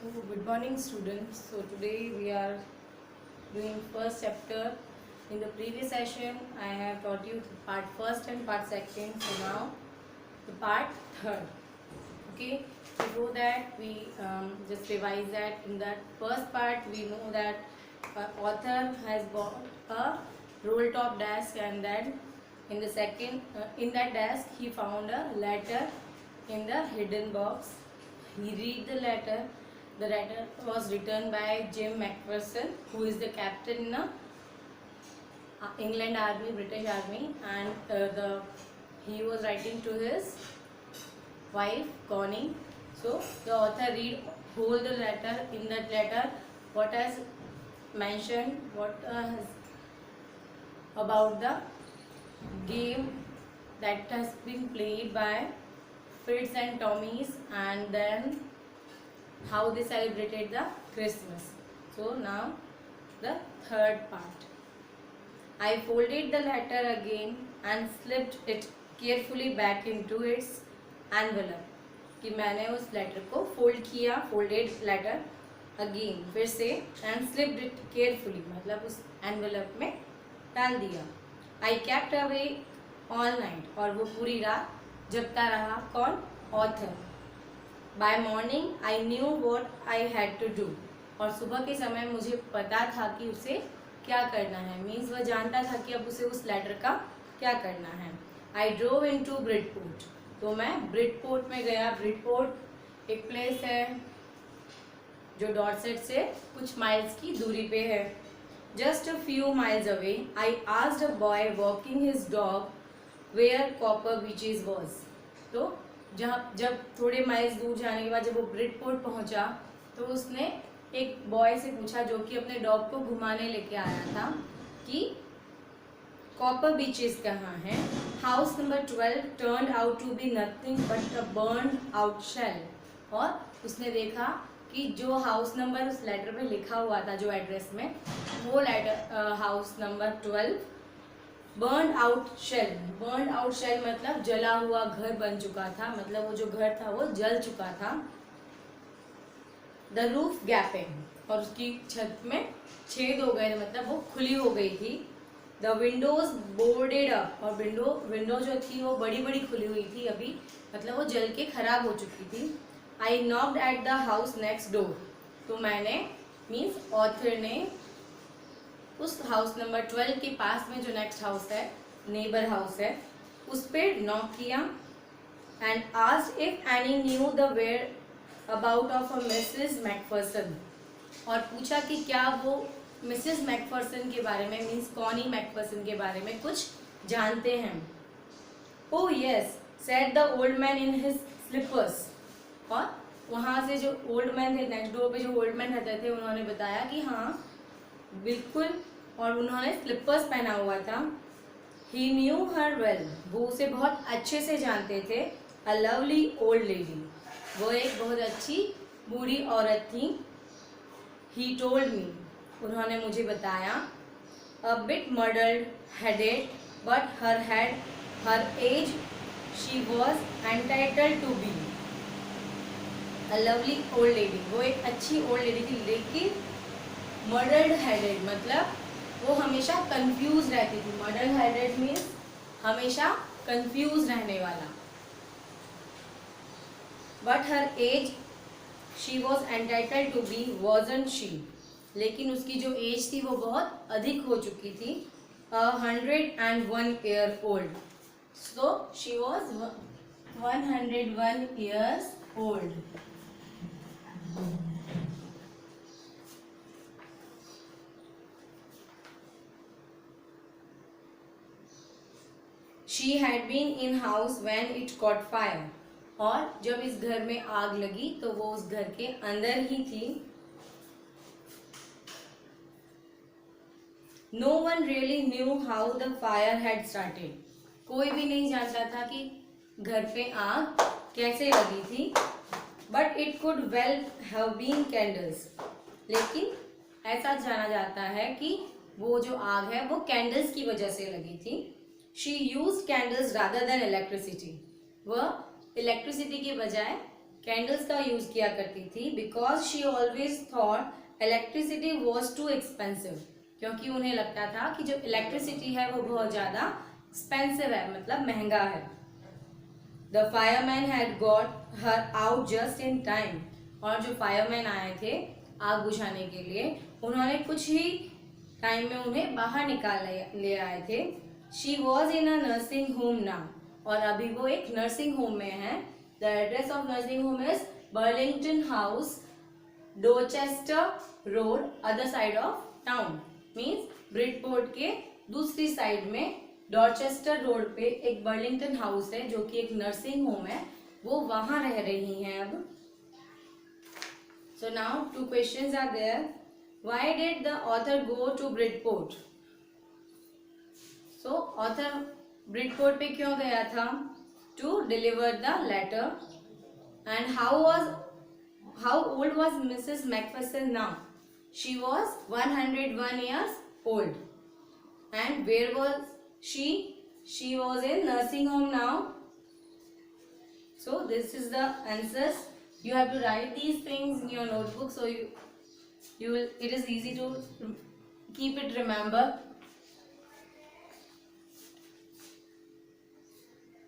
So, good morning, students. So, today we are doing first chapter. In the previous session, I have taught you part first and part second. So, now the part third. Okay. Before that, we just revise that. In that first part, we know that author has bought a roll top desk, and then in the second, in that desk, he found a letter in the hidden box. He read the letter. The letter was written by Jim McPherson, who is the captain in the England Army, British Army, and he was writing to his wife Connie. So the author read whole the letter. In that letter, what has mentioned, what has about the game that has been played by Fritz and Tommy's, and then how they celebrated the Christmas. So now the third part. I folded the letter again and slipped it carefully back into its envelope. कि मैंने उस letter को fold किया, folded letter again फिर से, and slipped it carefully मतलब उस envelope में डाल दिया. I kept away all night, और वो पूरी रात जगता रहा. कौन? Author. By morning I knew what I had to do, और सुबह के समय मुझे पता था कि उसे क्या करना है. मीन्स वह जानता था कि अब उसे उस लेटर का क्या करना है. I drove in to Bridport, तो मैं ब्रिडपोर्ट में गया. ब्रिडपोर्ट एक प्लेस है जो डॉर्सेट से कुछ माइल्स की दूरी पे है. Just a few miles away I asked a boy walking his dog where Copper Beeches was. तो जब थोड़े माइल्स दूर जाने के बाद जब वो ब्रिडपोर्ट पहुंचा, तो उसने एक बॉय से पूछा जो कि अपने डॉग को घुमाने लेके आया था कि कॉपर बीचेस कहाँ हैं. House number 12 turned out to be nothing but a burned out shell. और उसने देखा कि जो हाउस नंबर उस लेटर में लिखा हुआ था, जो एड्रेस में, वो letter house number 12 burned out shell. Burned out shell मतलब जला हुआ घर बन चुका था, मतलब वो जो घर था वो जल चुका था. द रूफ गैपिंग, और उसकी छत में छेद हो गए, मतलब वो खुली हो गई थी. द विंडोज बोर्डेड अप, और विंडो जो थी वो बड़ी बड़ी खुली हुई थी अभी, मतलब वो जल के खराब हो चुकी थी. I knocked at the house next door, तो मैंने मीन्स ऑथर ने उस हाउस नंबर 12 के पास में जो नेक्स्ट हाउस है, नेबर हाउस है, उस पर नॉक किया. And asked if any knew the whereabouts of a Mrs McPherson, और पूछा कि क्या वो मिसेस मैकफर्सन के बारे में, मीन्स कॉनी मैकफर्सन के बारे में कुछ जानते हैं. Oh yes said the old man in his slippers, और वहाँ से जो ओल्ड मैन थे, नेक्स्ट डोर पे जो ओल्ड मैन रहते थे, उन्होंने बताया कि हाँ बिल्कुल, और उन्होंने स्लीपर्स पहना हुआ था. ही न्यू हर वेल, वो उसे बहुत अच्छे से जानते थे. अ लवली ओल्ड लेडी, वो एक बहुत अच्छी बूढ़ी औरत थी. ही टोल्ड मी, उन्होंने मुझे बताया. A bit muddled headed but her had her age she was entitled to be. A lovely old lady, वो एक अच्छी ओल्ड लेडी थी, लेकिन मर्डर्ड हेडेड मतलब वो हमेशा कंफ्यूज रहती थी. मर्डर्ड हेडेड मीन्स हमेशा कंफ्यूज रहने वाला. But her age she was entitled to be wasn't she, लेकिन उसकी जो एज थी वो बहुत अधिक हो चुकी थी. 101 year old, so she was 101 years old. She had been in house when it caught fire, और जब इस घर में आग लगी तो वो उस घर के अंदर ही थी. No one really knew how the fire had started, कोई भी नहीं जानता था कि घर पे आग कैसे लगी थी. But it could well have been candles, लेकिन ऐसा जाना जाता है कि वो जो आग है वो कैंडल्स की वजह से लगी थी. She use candles rather than electricity, वह इलेक्ट्रिसिटी के बजाय कैंडल्स का यूज किया करती थी because she always thought electricity was too expensive, क्योंकि उन्हें लगता था कि जो इलेक्ट्रिसिटी है वो बहुत ज़्यादा एक्सपेंसिव है, मतलब महंगा है। The fireman had got her out just in time, और जो फायरमैन आए थे आग बुझाने के लिए, उन्होंने कुछ ही टाइम में उन्हें बाहर निकाल ले आए थे। She was in a nursing home now, और अभी वो एक नर्सिंग होम में है। The address of nursing home is Burlington House, Dorchester Road, other side of town. Means Bridport के दूसरी साइड में डॉर्चेस्टर रोड पे एक बर्लिंगटन हाउस है जो कि एक नर्सिंग होम है, वो वहां रह रही हैं अब। So now 2 questions are there. Why did the author go to Bridport? So author Bridport पे क्यों गया था? To deliver the letter. And how old was Mrs Macpherson now? She was 101 years old. And where was she? She was in nursing home now. So this is the answers. You have to write these things in your notebook, so you will, it is easy to keep it remember.